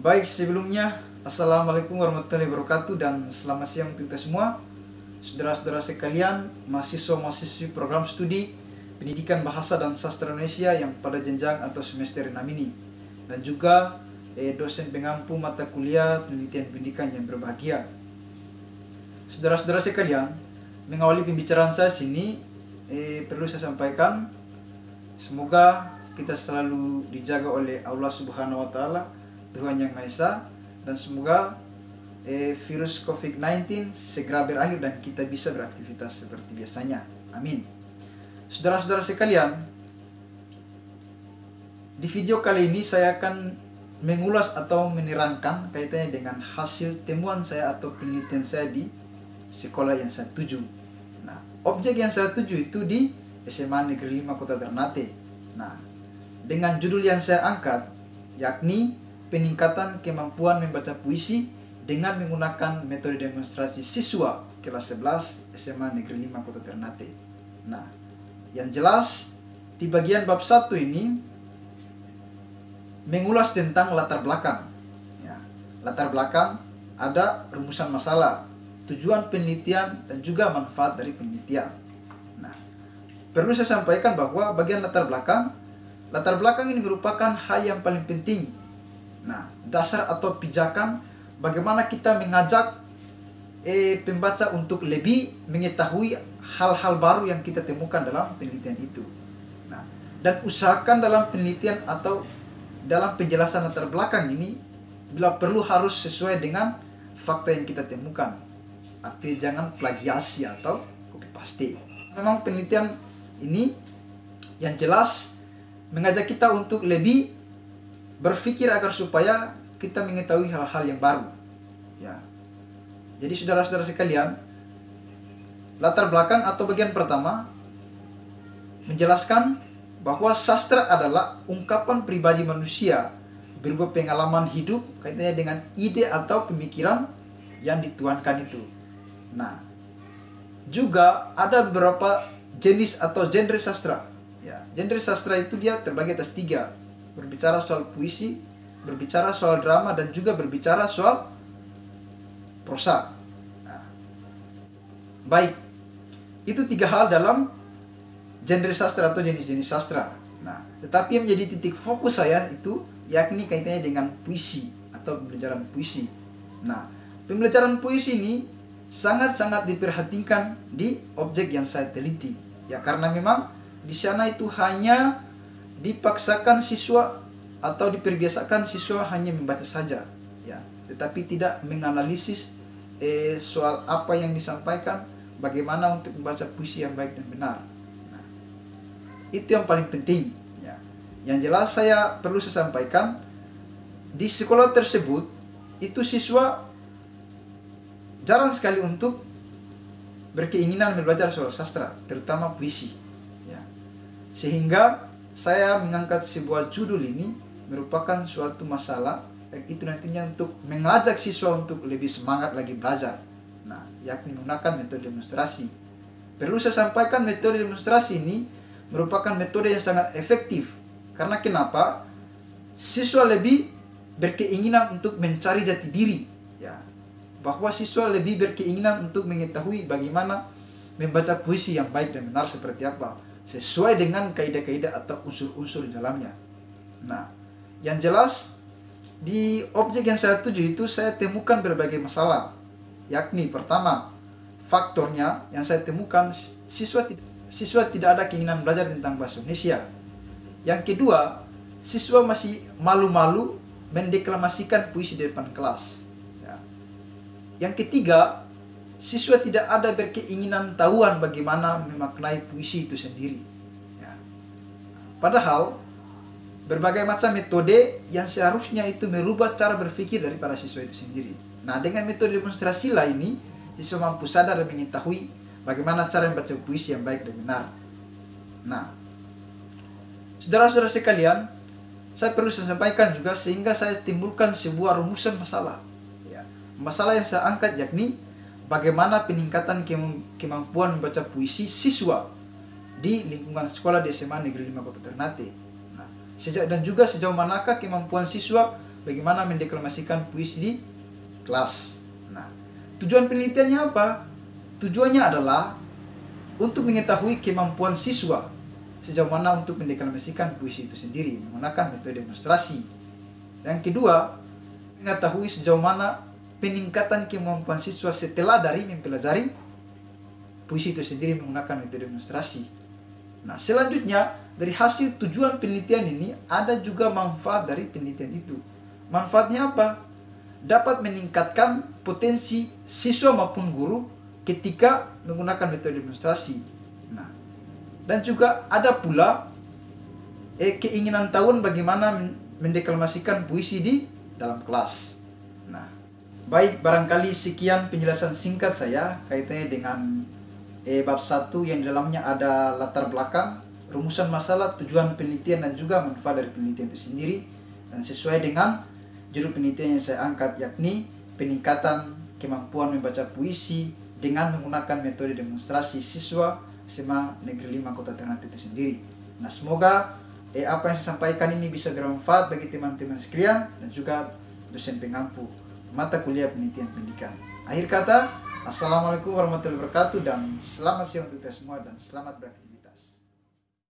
Baik, sebelumnya Assalamualaikum warahmatullahi wabarakatuh dan selamat siang untuk kita semua. Saudara-saudara sekalian, mahasiswa-mahasiswi program studi Pendidikan Bahasa dan Sastra Indonesia yang pada jenjang atau semester 6 ini, dan juga dosen pengampu mata kuliah penelitian pendidikan yang berbahagia. Saudara-saudara sekalian, mengawali pembicaraan saya sini, perlu saya sampaikan, semoga kita selalu dijaga oleh Allah Subhanahu wa Ta'ala, Tuhan Yang Maha Esa, dan semoga virus COVID-19 segera berakhir dan kita bisa beraktivitas seperti biasanya. Amin. Saudara-saudara sekalian, di video kali ini saya akan mengulas atau menerangkan kaitannya dengan hasil temuan saya atau penelitian saya di sekolah yang saya tuju. Nah, objek yang saya tuju itu di SMA Negeri 5 Kota Ternate. Nah, dengan judul yang saya angkat, yakni peningkatan kemampuan membaca puisi dengan menggunakan metode demonstrasi siswa kelas 11 SMA Negeri 5 Kota Ternate. Nah, yang jelas di bagian bab 1 ini mengulas tentang latar belakang. Ya, latar belakang, ada rumusan masalah, tujuan penelitian, dan juga manfaat dari penelitian. Nah, perlu saya sampaikan bahwa bagian latar belakang ini merupakan hal yang paling penting. Nah, dasar atau pijakan bagaimana kita mengajak pembaca untuk lebih mengetahui hal-hal baru yang kita temukan dalam penelitian itu. Nah, dan usahakan dalam penelitian atau dalam penjelasan latar belakang ini, bila perlu harus sesuai dengan fakta yang kita temukan. Artinya jangan plagiasi atau copy paste. Memang penelitian ini yang jelas mengajak kita untuk lebih berpikir agar supaya kita mengetahui hal-hal yang baru. Ya. Jadi saudara-saudara sekalian, latar belakang atau bagian pertama menjelaskan bahwa sastra adalah ungkapan pribadi manusia berupa pengalaman hidup kaitannya dengan ide atau pemikiran yang dituankan itu. Nah, juga ada beberapa jenis atau genre sastra. Ya, genre sastra itu dia terbagi atas 3. Berbicara soal puisi, berbicara soal drama, dan juga berbicara soal prosa. Nah, baik, itu 3 hal dalam genre sastra atau jenis-jenis sastra. Nah, tetapi yang menjadi titik fokus saya itu yakni kaitannya dengan puisi atau pembelajaran puisi. Nah, pembelajaran puisi ini sangat-sangat diperhatikan di objek yang saya teliti. Ya, karena memang di sana itu hanya dipaksakan siswa atau diperbiasakan siswa hanya membaca saja, ya, tetapi tidak menganalisis soal apa yang disampaikan, bagaimana untuk membaca puisi yang baik dan benar. Nah, itu yang paling penting. Ya. Yang jelas saya perlu saya sampaikan, di sekolah tersebut itu siswa jarang sekali untuk berkeinginan belajar soal sastra, terutama puisi. Ya. Sehingga saya mengangkat sebuah judul ini merupakan suatu masalah yang itu nantinya untuk mengajak siswa untuk lebih semangat lagi belajar. Nah, yakni menggunakan metode demonstrasi. Perlu saya sampaikan, metode demonstrasi ini merupakan metode yang sangat efektif. Karena kenapa? Siswa lebih berkeinginan untuk mencari jati diri. Ya, bahwa siswa lebih berkeinginan untuk mengetahui bagaimana membaca puisi yang baik dan benar seperti apa, sesuai dengan kaidah-kaidah atau unsur-unsur di dalamnya. Nah, yang jelas di objek yang saya tuju itu saya temukan berbagai masalah. Yakni pertama, faktornya yang saya temukan siswa tidak ada keinginan belajar tentang bahasa Indonesia. Yang kedua, siswa masih malu-malu mendeklamasikan puisi di depan kelas. Ya. Yang ketiga, siswa tidak ada berkeinginan tahuan bagaimana memaknai puisi itu sendiri. Ya. Padahal berbagai macam metode yang seharusnya itu merubah cara berpikir dari para siswa itu sendiri. Nah, dengan metode demonstrasi lah ini, siswa mampu sadar dan mengetahui bagaimana cara membaca puisi yang baik dan benar. Nah, saudara-saudara sekalian, saya perlu sampaikan juga sehingga saya timbulkan sebuah rumusan masalah. Ya. Masalah yang saya angkat yakni bagaimana peningkatan kemampuan membaca puisi siswa di lingkungan sekolah di SMA Negeri 5 Kota Ternate. Nah, dan juga sejauh manakah kemampuan siswa bagaimana mendeklamasikan puisi di kelas. Nah, tujuan penelitiannya apa? Tujuannya adalah untuk mengetahui kemampuan siswa sejauh mana untuk mendeklamasikan puisi itu sendiri menggunakan metode demonstrasi. Yang kedua, mengetahui sejauh mana peningkatan kemampuan siswa setelah dari mempelajari puisi itu sendiri menggunakan metode demonstrasi. Nah, selanjutnya dari hasil tujuan penelitian ini ada juga manfaat dari penelitian itu. Manfaatnya apa? Dapat meningkatkan potensi siswa maupun guru ketika menggunakan metode demonstrasi. Nah, dan juga ada pula keinginan tahun bagaimana mendeklamasikan puisi di dalam kelas. Nah, baik, barangkali sekian penjelasan singkat saya kaitannya dengan bab 1 yang di dalamnya ada latar belakang, rumusan masalah, tujuan penelitian dan juga manfaat dari penelitian itu sendiri, dan sesuai dengan judul penelitian yang saya angkat, yakni peningkatan kemampuan membaca puisi dengan menggunakan metode demonstrasi siswa SMA Negeri 5 Kota Ternate itu sendiri. Nah, semoga apa yang saya sampaikan ini bisa bermanfaat bagi teman-teman sekalian dan juga dosen pengampu mata kuliah penelitian pendidikan. Akhir kata, assalamualaikum warahmatullahi wabarakatuh dan selamat siang untuk kita semua dan selamat beraktivitas.